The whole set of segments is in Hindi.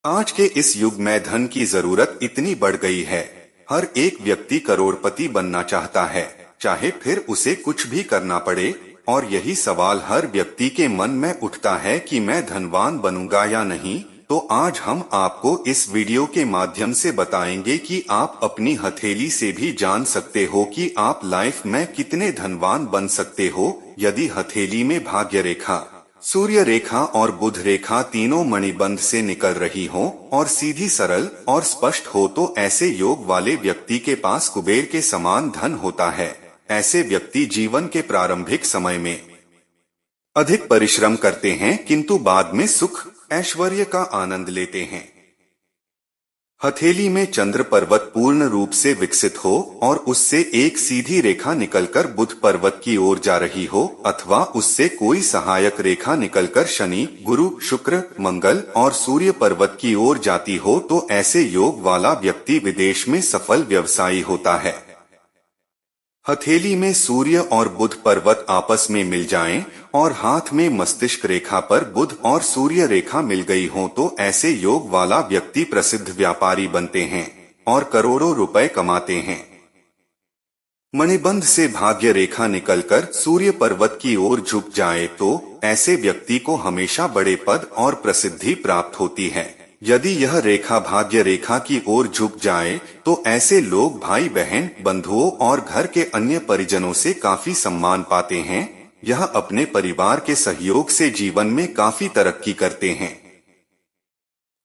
आज के इस युग में धन की जरूरत इतनी बढ़ गई है। हर एक व्यक्ति करोड़पति बनना चाहता है, चाहे फिर उसे कुछ भी करना पड़े। और यही सवाल हर व्यक्ति के मन में उठता है कि मैं धनवान बनूंगा या नहीं। तो आज हम आपको इस वीडियो के माध्यम से बताएंगे कि आप अपनी हथेली से भी जान सकते हो कि आप लाइफ में कितने धनवान बन सकते हो। यदि हथेली में भाग्य रेखा, सूर्य रेखा और बुध रेखा तीनों मणिबंध से निकल रही हो और सीधी, सरल और स्पष्ट हो तो ऐसे योग वाले व्यक्ति के पास कुबेर के समान धन होता है। ऐसे व्यक्ति जीवन के प्रारंभिक समय में अधिक परिश्रम करते हैं, किंतु बाद में सुख ऐश्वर्य का आनंद लेते हैं। हथेली में चंद्र पर्वत पूर्ण रूप से विकसित हो और उससे एक सीधी रेखा निकलकर बुध पर्वत की ओर जा रही हो, अथवा उससे कोई सहायक रेखा निकलकर शनि, गुरु, शुक्र, मंगल और सूर्य पर्वत की ओर जाती हो, तो ऐसे योग वाला व्यक्ति विदेश में सफल व्यवसायी होता है। हथेली में सूर्य और बुध पर्वत आपस में मिल जाएं और हाथ में मस्तिष्क रेखा पर बुध और सूर्य रेखा मिल गई हो तो ऐसे योग वाला व्यक्ति प्रसिद्ध व्यापारी बनते हैं और करोड़ों रुपए कमाते हैं। मणिबंध से भाग्य रेखा निकलकर सूर्य पर्वत की ओर झुक जाए तो ऐसे व्यक्ति को हमेशा बड़े पद और प्रसिद्धि प्राप्त होती है। यदि यह रेखा भाग्य रेखा की ओर झुक जाए तो ऐसे लोग भाई बहन, बंधुओं और घर के अन्य परिजनों से काफी सम्मान पाते हैं। यह अपने परिवार के सहयोग से जीवन में काफी तरक्की करते हैं।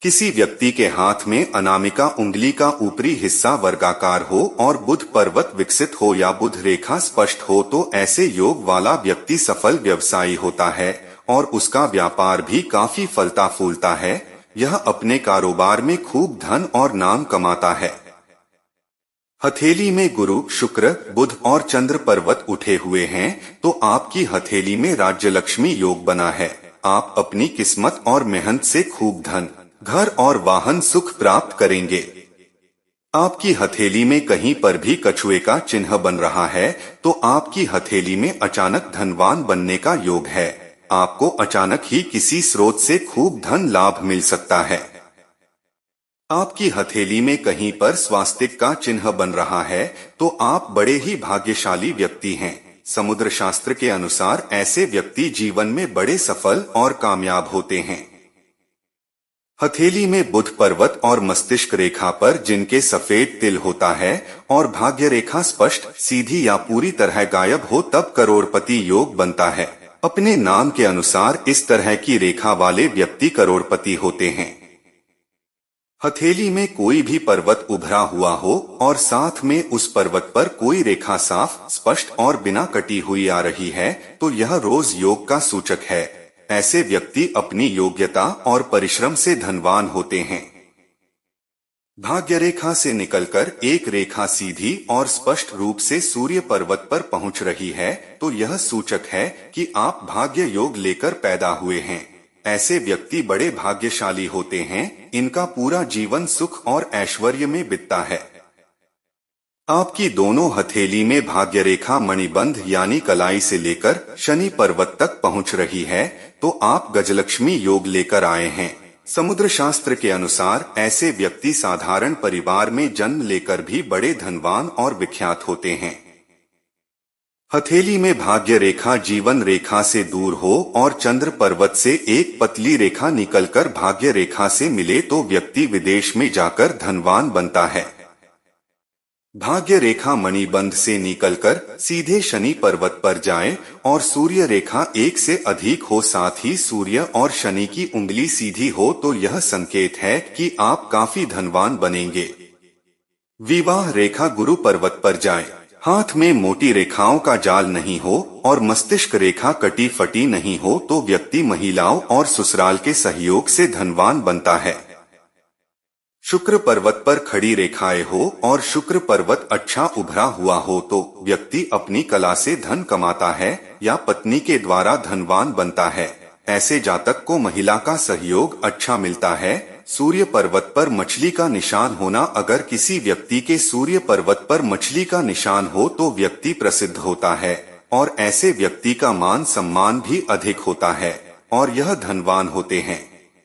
किसी व्यक्ति के हाथ में अनामिका उंगली का ऊपरी हिस्सा वर्गाकार हो और बुध पर्वत विकसित हो या बुध रेखा स्पष्ट हो तो ऐसे योग वाला व्यक्ति सफल व्यवसायी होता है और उसका व्यापार भी काफी फलता फूलता है। यह अपने कारोबार में खूब धन और नाम कमाता है। हथेली में गुरु, शुक्र, बुध और चंद्र पर्वत उठे हुए हैं तो आपकी हथेली में राज्य लक्ष्मी योग बना है। आप अपनी किस्मत और मेहनत से खूब धन, घर और वाहन सुख प्राप्त करेंगे। आपकी हथेली में कहीं पर भी कछुए का चिन्ह बन रहा है तो आपकी हथेली में अचानक धनवान बनने का योग है। आपको अचानक ही किसी स्रोत से खूब धन लाभ मिल सकता है। आपकी हथेली में कहीं पर स्वास्तिक का चिन्ह बन रहा है तो आप बड़े ही भाग्यशाली व्यक्ति हैं। समुद्र शास्त्र के अनुसार ऐसे व्यक्ति जीवन में बड़े सफल और कामयाब होते हैं। हथेली में बुध पर्वत और मस्तिष्क रेखा पर जिनके सफेद तिल होता है और भाग्य रेखा स्पष्ट, सीधी या पूरी तरह गायब हो तब करोड़पति योग बनता है। अपने नाम के अनुसार इस तरह की रेखा वाले व्यक्ति करोड़पति होते हैं। हथेली में कोई भी पर्वत उभरा हुआ हो और साथ में उस पर्वत पर कोई रेखा साफ, स्पष्ट और बिना कटी हुई आ रही है तो यह रोज योग का सूचक है। ऐसे व्यक्ति अपनी योग्यता और परिश्रम से धनवान होते हैं। भाग्य रेखा से निकलकर एक रेखा सीधी और स्पष्ट रूप से सूर्य पर्वत पर पहुंच रही है तो यह सूचक है कि आप भाग्य योग लेकर पैदा हुए हैं। ऐसे व्यक्ति बड़े भाग्यशाली होते हैं। इनका पूरा जीवन सुख और ऐश्वर्य में बीतता है। आपकी दोनों हथेली में भाग्य रेखा मणिबंध यानी कलाई से लेकर शनि पर्वत तक पहुंच रही है तो आप गजलक्ष्मी योग लेकर आए हैं। समुद्र शास्त्र के अनुसार ऐसे व्यक्ति साधारण परिवार में जन्म लेकर भी बड़े धनवान और विख्यात होते हैं। हथेली में भाग्य रेखा जीवन रेखा से दूर हो और चंद्र पर्वत से एक पतली रेखा निकलकर भाग्य रेखा से मिले तो व्यक्ति विदेश में जाकर धनवान बनता है। भाग्य रेखा मणिबंध से निकलकर सीधे शनि पर्वत पर जाए और सूर्य रेखा एक से अधिक हो, साथ ही सूर्य और शनि की उंगली सीधी हो तो यह संकेत है कि आप काफी धनवान बनेंगे। विवाह रेखा गुरु पर्वत पर जाए, हाथ में मोटी रेखाओं का जाल नहीं हो और मस्तिष्क रेखा कटी फटी नहीं हो तो व्यक्ति महिलाओं और ससुराल के सहयोग से धनवान बनता है। शुक्र पर्वत पर खड़ी रेखाएं हो और शुक्र पर्वत अच्छा उभरा हुआ हो तो व्यक्ति अपनी कला से धन कमाता है या पत्नी के द्वारा धनवान बनता है। ऐसे जातक को महिला का सहयोग अच्छा मिलता है। सूर्य पर्वत पर मछली का निशान होना, अगर किसी व्यक्ति के सूर्य पर्वत पर मछली का निशान हो तो व्यक्ति प्रसिद्ध होता है और ऐसे व्यक्ति का मान सम्मान भी अधिक होता है और यह धनवान होते हैं।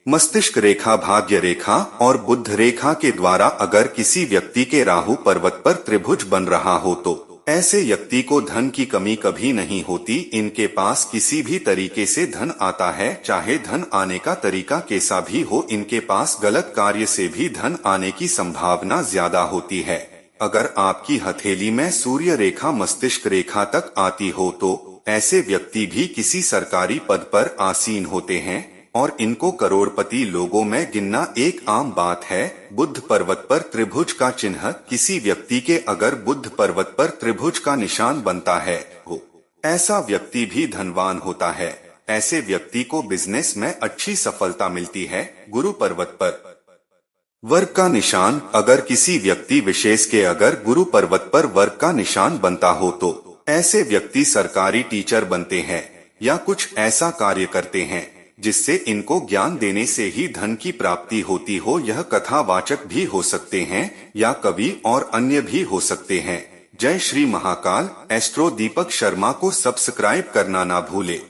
मस्तिष्क रेखा, भाग्य रेखा और बुध रेखा के द्वारा अगर किसी व्यक्ति के राहु पर्वत पर त्रिभुज बन रहा हो तो ऐसे व्यक्ति को धन की कमी कभी नहीं होती। इनके पास किसी भी तरीके से धन आता है, चाहे धन आने का तरीका कैसा भी हो। इनके पास गलत कार्य से भी धन आने की संभावना ज्यादा होती है। अगर आपकी हथेली में सूर्य रेखा मस्तिष्क रेखा तक आती हो तो ऐसे व्यक्ति भी किसी सरकारी पद पर आसीन होते हैं और इनको करोड़पति लोगों में गिनना एक आम बात है। बुध पर्वत पर त्रिभुज का चिन्ह, किसी व्यक्ति के अगर बुध पर्वत पर त्रिभुज का निशान बनता है हो ऐसा व्यक्ति भी धनवान होता है। ऐसे व्यक्ति को बिजनेस में अच्छी सफलता मिलती है। गुरु पर्वत पर वर्ग का निशान, अगर किसी व्यक्ति विशेष के अगर गुरु पर्वत पर वर्ग का निशान बनता हो तो ऐसे व्यक्ति सरकारी टीचर बनते हैं या कुछ ऐसा कार्य करते हैं जिससे इनको ज्ञान देने से ही धन की प्राप्ति होती हो। यह कथावाचक भी हो सकते हैं या कवि और अन्य भी हो सकते हैं। जय श्री महाकाल। एस्ट्रो दीपक शर्मा को सब्सक्राइब करना ना भूले।